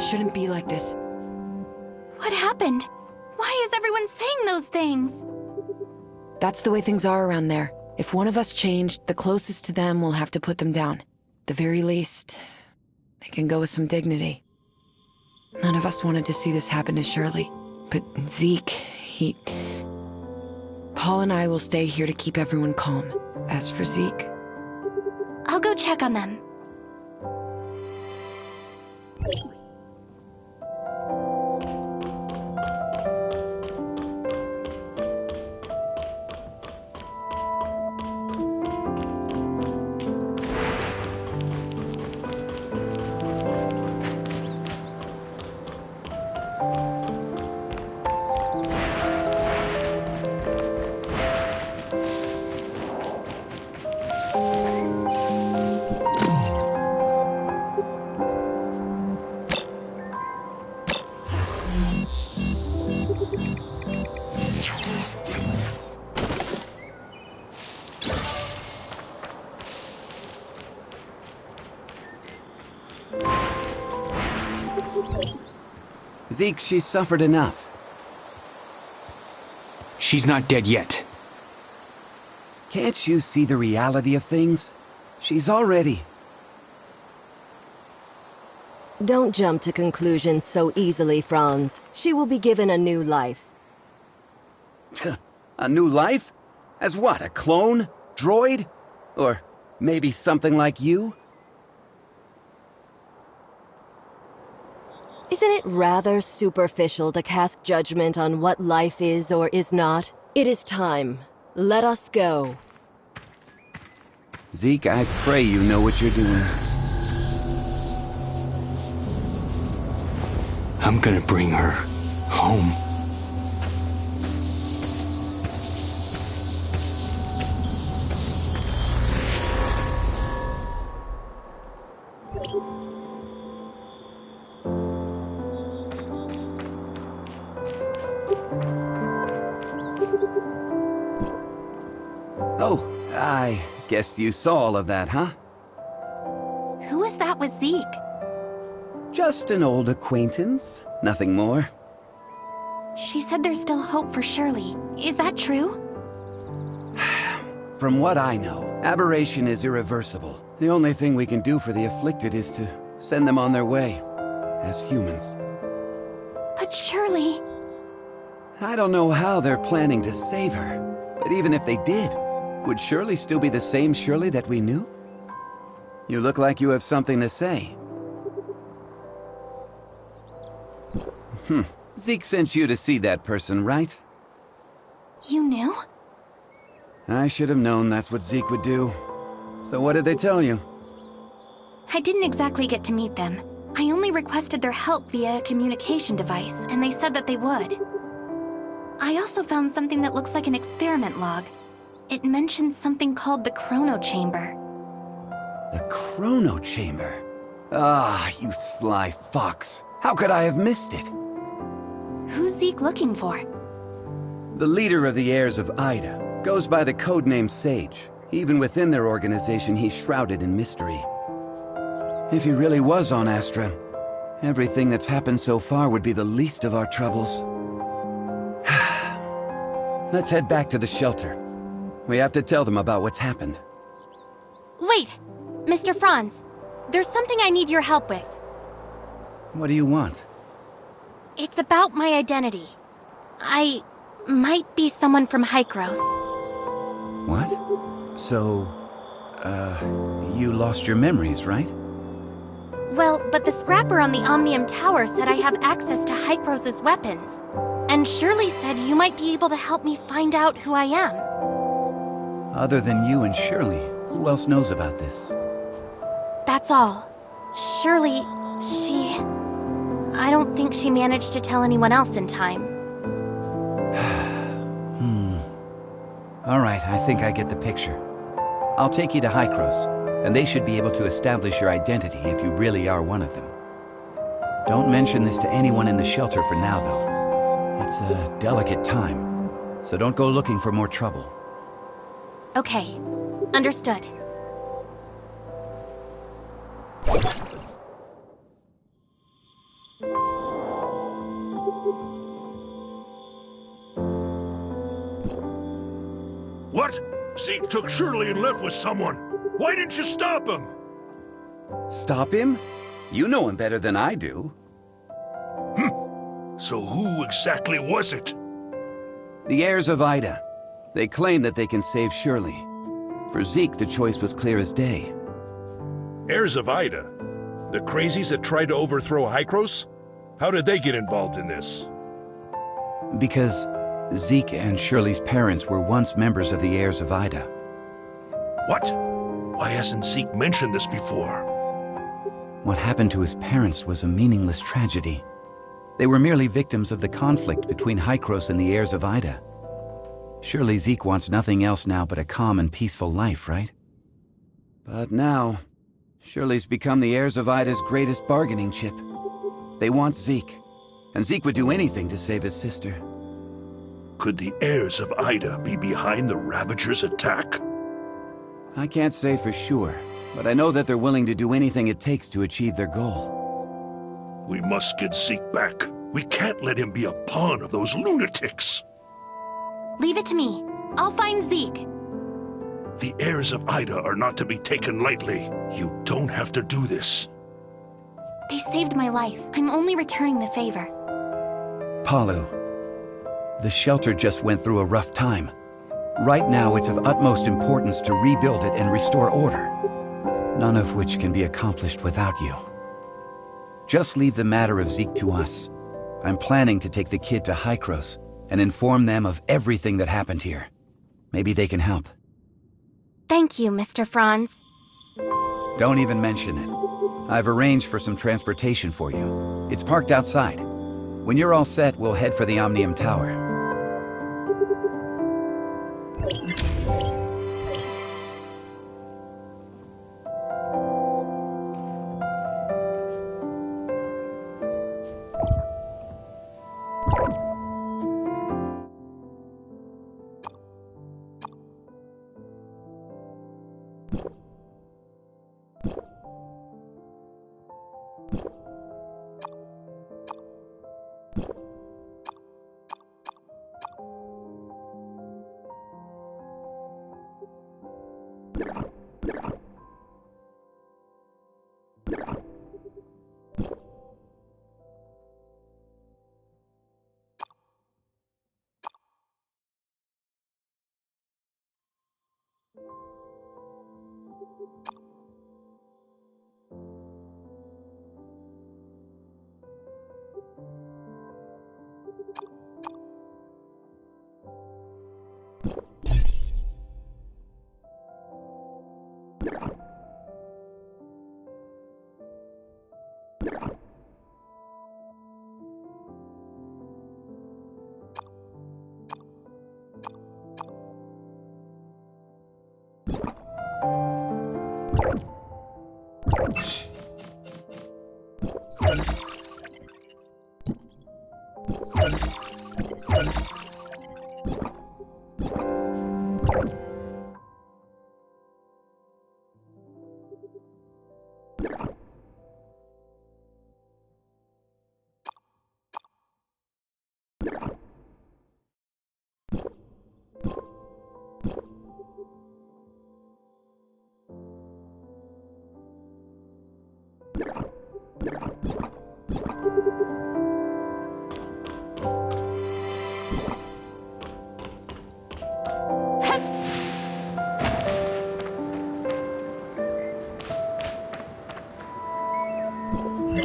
shouldn't be like this. What happened? Why is everyone saying those things? That's the way things are around there. If one of us changed, the closest to them will have to put them down. At the very least, they can go with some dignity. None of us wanted to see this happen to Shirley. But Zeke, Paul and I will stay here to keep everyone calm. As for Zeke... I'll go check on them. Zeke, she's suffered enough. She's not dead yet. Can't you see the reality of things? She's already... Don't jump to conclusions so easily, Franz. She will be given a new life. A new life? As what, a clone? Droid? Or maybe something like you? Isn't it rather superficial to cast judgment on what life is or is not? It is time. Let us go. Zeke, I pray you know what you're doing. I'm gonna bring her home. Oh, I guess you saw all of that, huh? Who is that with Zeke? Just an old acquaintance, nothing more. She said there's still hope for Shirley. Is that true? From what I know, aberration is irreversible. The only thing we can do for the afflicted is to send them on their way, as humans. But Shirley... I don't know how they're planning to save her, but even if they did, would Shirley still be the same Shirley that we knew? You look like you have something to say. Zeke sent you to see that person, right? You knew? I should have known that's what Zeke would do. So what did they tell you? I didn't exactly get to meet them. I only requested their help via a communication device, and they said that they would. I also found something that looks like an experiment log. It mentions something called the Chrono Chamber. The Chrono Chamber? Ah, you sly fox. How could I have missed it? Who's Zeke looking for? The leader of the heirs of AIDA goes by the codename Sage. Even within their organization, he's shrouded in mystery. If he really was on Astra, everything that's happened so far would be the least of our troubles. Let's head back to the shelter. We have to tell them about what's happened. Wait! Mr. Franz, there's something I need your help with. What do you want? It's about my identity. I might be someone from HYKROS. What? So, you lost your memories, right? Well, but the scrapper on the Omnium Tower said I have access to HYKROS' weapons. And Shirley said you might be able to help me find out who I am. Other than you and Shirley, who else knows about this? That's all. Shirley, I don't think she managed to tell anyone else in time. All right, I think I get the picture. I'll take you to HYKROS, and they should be able to establish your identity if you really are one of them. Don't mention this to anyone in the shelter for now, though. It's a delicate time, so don't go looking for more trouble. Okay, understood. Zeke took Shirley and left with someone. Why didn't you stop him? Stop him? You know him better than I do. So who exactly was it? The heirs of AIDA. They claim that they can save Shirley. For Zeke, the choice was clear as day. Heirs of AIDA? The crazies that tried to overthrow HYKROS? How did they get involved in this? Because Zeke and Shirley's parents were once members of the heirs of AIDA. What? Why hasn't Zeke mentioned this before? What happened to his parents was a meaningless tragedy. They were merely victims of the conflict between HYKROS and the heirs of AIDA. Surely Zeke wants nothing else now but a calm and peaceful life, right? But now, Shirley's become the heirs of AIDA's greatest bargaining chip. They want Zeke, and Zeke would do anything to save his sister. Could the heirs of AIDA be behind the Ravagers' attack? I can't say for sure, but I know that they're willing to do anything it takes to achieve their goal. We must get Zeke back. We can't let him be a pawn of those lunatics. Leave it to me. I'll find Zeke. The heirs of AIDA are not to be taken lightly. You don't have to do this. They saved my life. I'm only returning the favor. Palu, the shelter just went through a rough time. Right now, it's of utmost importance to rebuild it and restore order, none of which can be accomplished without you. Just leave the matter of Zeke to us. I'm planning to take the kid to HYKROS and inform them of everything that happened here. Maybe they can help. Thank you, Mr. Franz. Don't even mention it. I've arranged for some transportation for you. It's parked outside. When you're all set, we'll head for the Omnium Tower.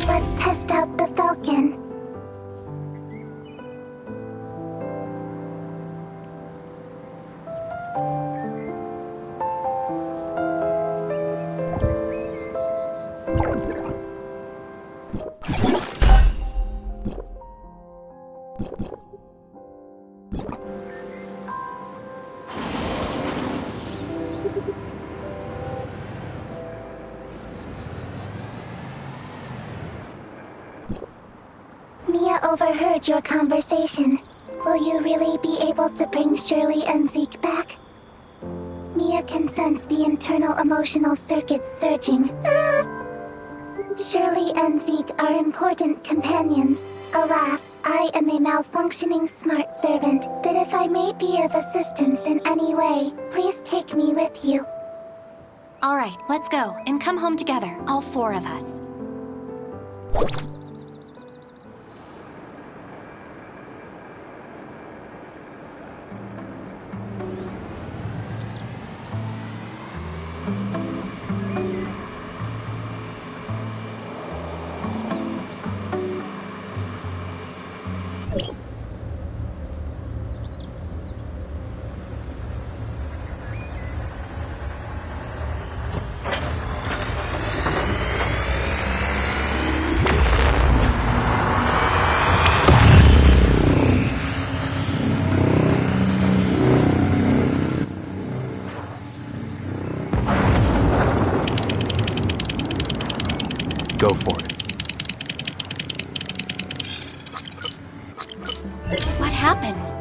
Let's test out the Falcon. Mia overheard your conversation. Will you really be able to bring Shirley and Zeke back? Mia can sense the internal emotional circuits surging. Shirley and Zeke are important companions. Alas, I am a malfunctioning smart servant, but if I may be of assistance in any way, please take me with you. All right, let's go, and come home together, all four of us. Go for it. What happened?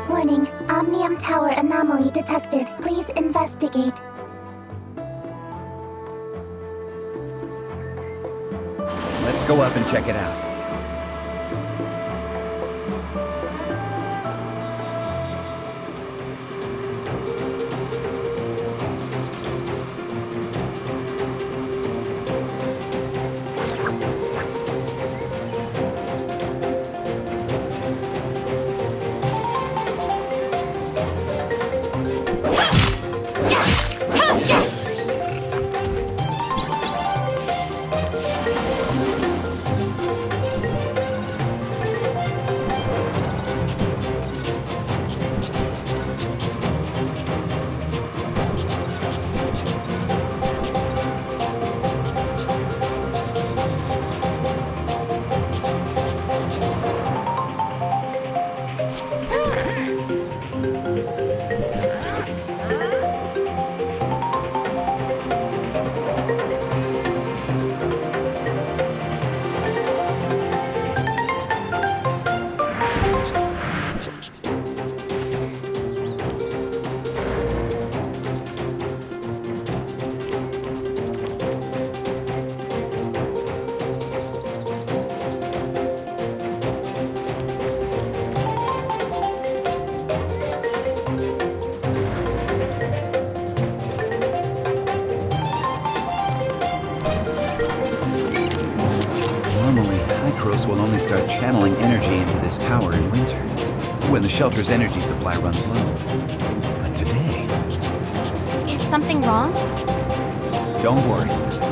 Warning, Omnium Tower anomaly detected. Please investigate. Let's go up and check it out. Normally, HYKROS will only start channeling energy into this tower in winter, when the shelter's energy supply runs low. But today... Is something wrong? Don't worry.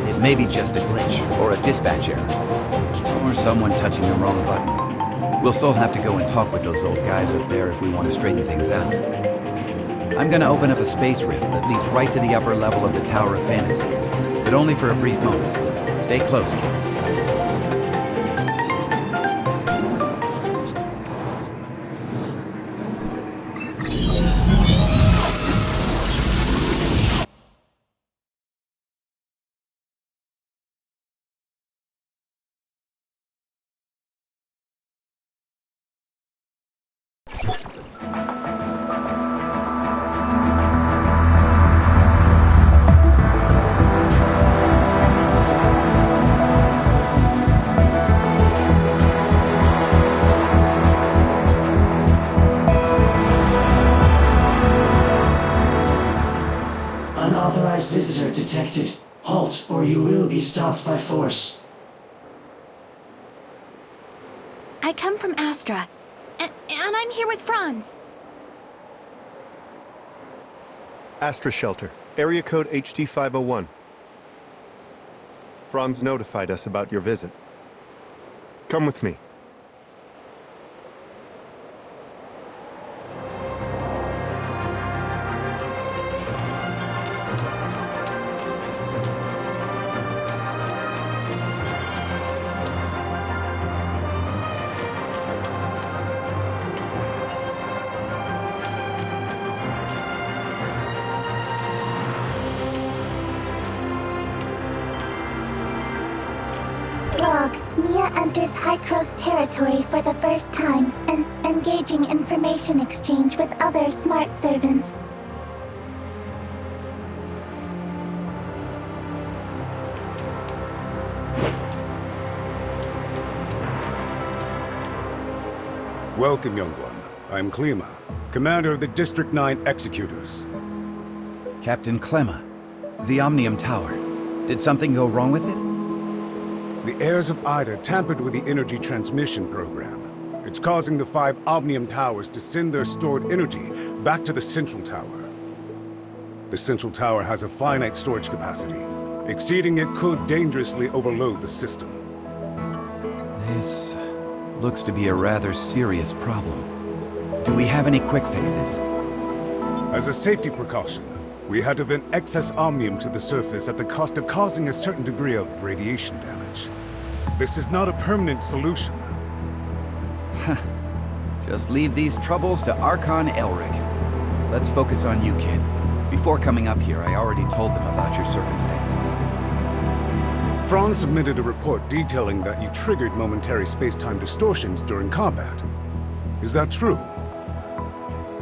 It may be just a glitch, or a dispatch error, or someone touching the wrong button. We'll still have to go and talk with those old guys up there if we want to straighten things out. I'm gonna open up a space rift that leads right to the upper level of the Tower of Fantasy, but only for a brief moment. Stay close, kid. Unauthorized visitor detected. Halt, or you will be stopped by force. I come from Astra, and I'm here with Franz. Astra Shelter, area code HD501. Franz notified us about your visit. Come with me. Log, Mia enters HYKROS territory for the first time and engaging information exchange with other smart servants. Welcome, young one. I'm Klima, commander of the District 9 Executors. Captain Clemma, the Omnium Tower. Did something go wrong with it? The heirs of AIDA tampered with the energy transmission program. It's causing the 5 Omnium Towers to send their stored energy back to the Central Tower. The Central Tower has a finite storage capacity. Exceeding it could dangerously overload the system. This looks to be a rather serious problem. Do we have any quick fixes? As a safety precaution, we had to vent excess omnium to the surface at the cost of causing a certain degree of radiation damage. This is not a permanent solution. Just leave these troubles to Archon Elric. Let's focus on you, kid. Before coming up here, I already told them about your circumstances. Franz submitted a report detailing that you triggered momentary space-time distortions during combat. Is that true?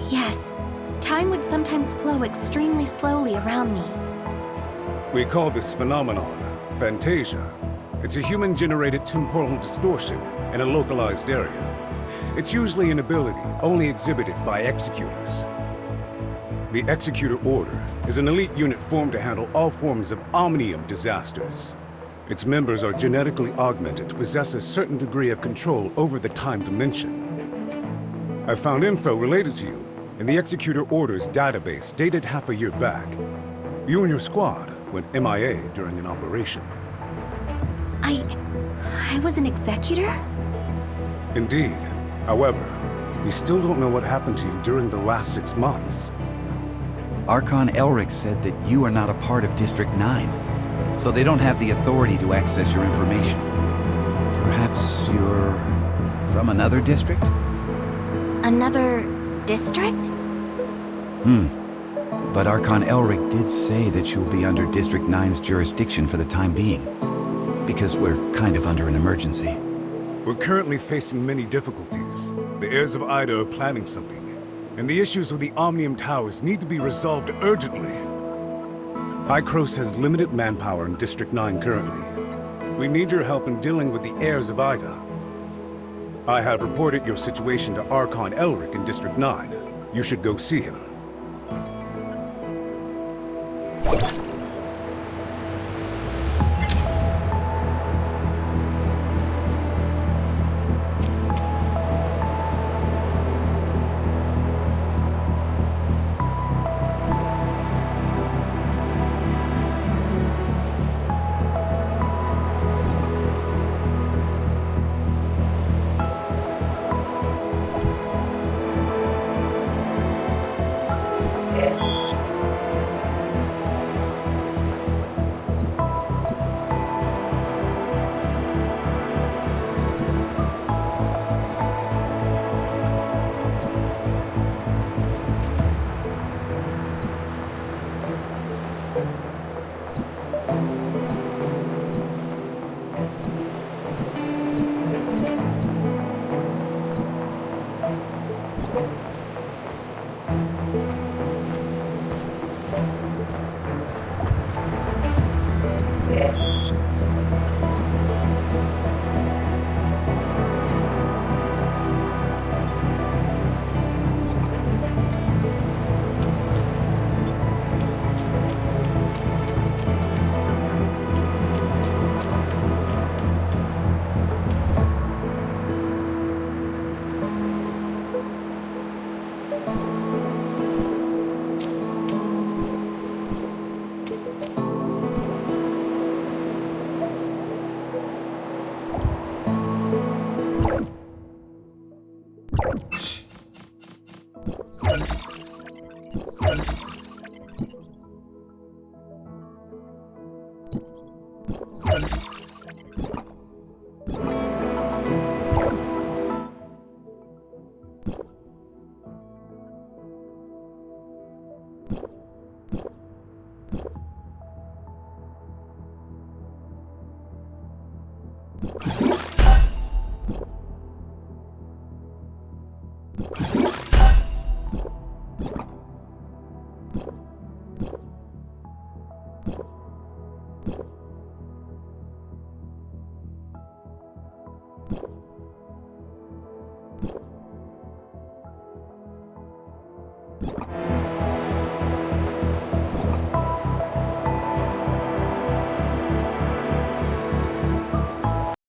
Yes. Time would sometimes flow extremely slowly around me. We call this phenomenon Fantasia. It's a human-generated temporal distortion in a localized area. It's usually an ability only exhibited by executors. The Executor Order is an elite unit formed to handle all forms of omnium disasters. Its members are genetically augmented to possess a certain degree of control over the time dimension. I found info related to you in the Executor Order's database dated half a year back. You and your squad went MIA during an operation. I was an executor? Indeed. However, we still don't know what happened to you during the last 6 months. Archon Elric said that you are not a part of District 9, so they don't have the authority to access your information. Perhaps you're from another district? Another district? But Archon Elric did say that you'll be under District 9's jurisdiction for the time being, because we're kind of under an emergency. We're currently facing many difficulties. The heirs of AIDA are planning something, and the issues with the Omnium Towers need to be resolved urgently. HYKROS has limited manpower in District 9 currently. We need your help in dealing with the heirs of AIDA. I have reported your situation to Archon Elric in District 9. You should go see him.